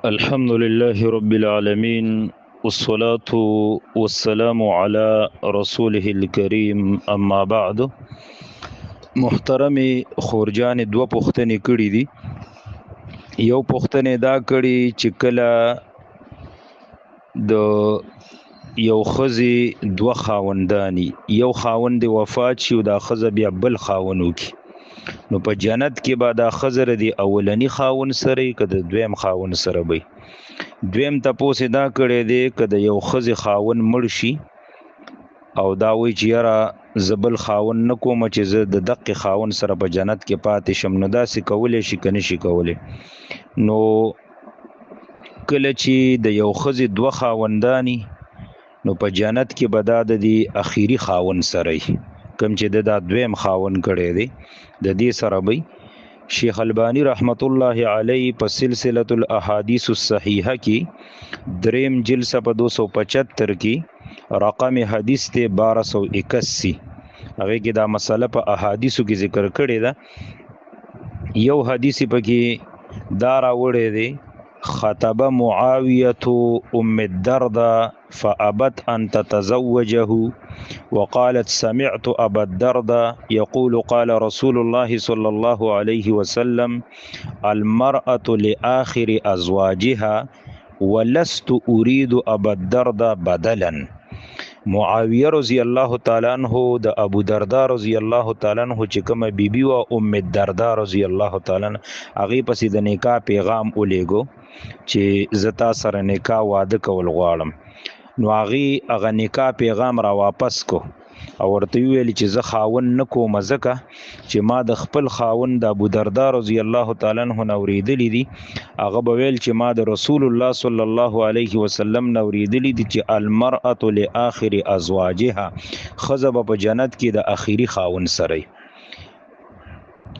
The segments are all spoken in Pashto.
الحمد لله رب العالمين والصلاة والسلام على رسوله الكريم اما بعد. محترم خورجان دو پختنې کړي دي. یو پختنې دا کړي چې کله د یو خزي دو خاوندانی یو خاوند وفات شي او دا خزه بیا بل خاوندو کی نو په جنت کې به دا خزر دی اولنی خاون سره کده دویم خاون سره وي. دویم تاسو دا کړی دی کده یو خزي خاون مړ شي او دا وی چې یاره زبل خاون نکوم چې زه د دقه خاون سره په جنت کې پاتې شم، نو داسې کولې شي کنه شي کولې. نو کله چې د یو خزي دوه خاوندانی نو په جنت کې به دا د اخیری خاون سره کم چې د دویم خاون کړی دی د دې سره وي. شیخ البانی رحمت الله علیه په سلسله الاحادیث الصحیحه کې دریم جلد په 275 کې رقم حدیث ته 1281 هغه کې دا مسله په احادیثو کې ذکر کړی ده. یو حدیث پکې دا راوړی دی: خطب معاویة ام الدرداء فأبت أن تتزوجه وقالت سمعت أبا الدرداء يقول قال رسول الله صلى الله عليه وسلم المرأة لآخر أزواجها ولست أريد أبا الدرداء بدلا. معاویه رضی الله تعالی عنہ د ابو دردا رضی الله تعالی عنہ چې کومه بیبي او ام الدرداء رضی الله تعالی عنہ هغه پسې د نکاح پیغام ولېګو چې زتا سره نکاح واده کول غواړم. نو هغه نکاح پیغام را واپس کو او ورته ویل چې زه خاون نکوم ځکه چې ما د خپل خاون د ابو دردا رضی الله تعالی عنہ نوریدلی دي. هغه به ویل چې ما د رسول الله صلی الله علیه وسلم نوریدلی دي چې المرأة لآخر ازواجها، خزه په جنت کې د اخیری خاون سره.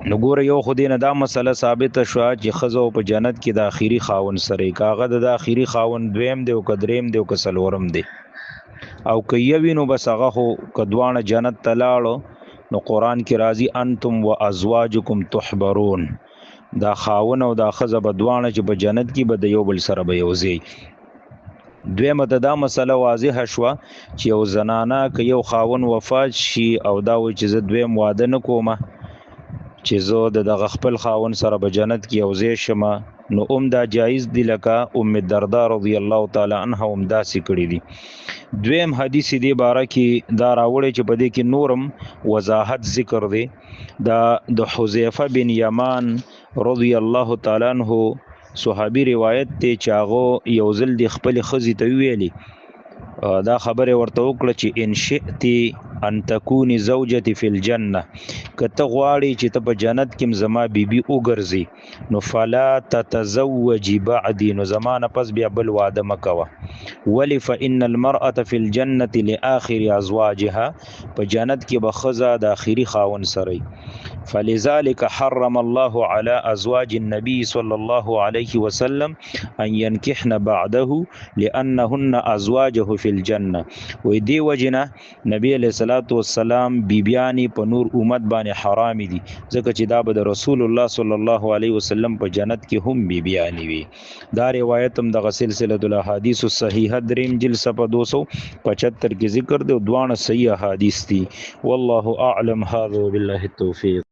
نو ګوره یو خو دینه دا مسله ثابته شو چې خزه په جنت کې د اخیری خاون سره کاغه د اخیری خاون دویم دی او کدریم دی او کسلورم دی او که یوی نو بس هغه خو کدوانه جنت تلاړو. نو قران کې راځي انتم وازواجکم تحبرون، دا خاون او دا خزه بدوانه چې په جنت کې به د یو بل سره به یوځي. دویمه دا مسله واضحه شو چې یو زنانه که یو خاون وفات شي او دا و چې زه دویم واده نکوم چې زه د خپل خاون سره په جنت کې یوځای شم، نو دا جایز دی لکه ام الدرداء رضی الله تعالی عنها هم داسې کړی دی. دویم حدیث دی باره کې دا راوړی چې په دې کې نورم وضاحت ذکر دی. دا د حذیفه بن یمان رضی الله تعالی عنہ صحابي روایت ته چې هغه یو ځل د خپل خزي ته ویلي دا خبره ورته وکړه چې ان شئتی ان تکونی زوجتی فی الجنه، کته غواړي چې ته په جنت کې زما بیبي وګرځي نو فلا تتزوجی بعدی، نو زمانه پس بیا بل واده مکوه. ولی فان المرأة فی الجنه لآخر ازواجها، په جنت کې به خزه د اخیری خاون سره. فلذلك حرم الله على ازواج النبي صلى الله عليه وسلم ان ينكحن بعده لانهن ازواجه في الجنه. و دې وجنه نبی علیہ الصلوۃ والسلام بیبیانی په نور امت باندې حرام دي ځکه چې دا به د رسول الله صلی الله علیه وسلم په جنت کې هم بیبیانی وي. دا روایت هم د سلسله الاحاديث الصحیحه دریم جلد صفحه 275 کې ذکر دی او دوانه صحیح احادیث دي. والله اعلم. هذا وبالله التوفیق.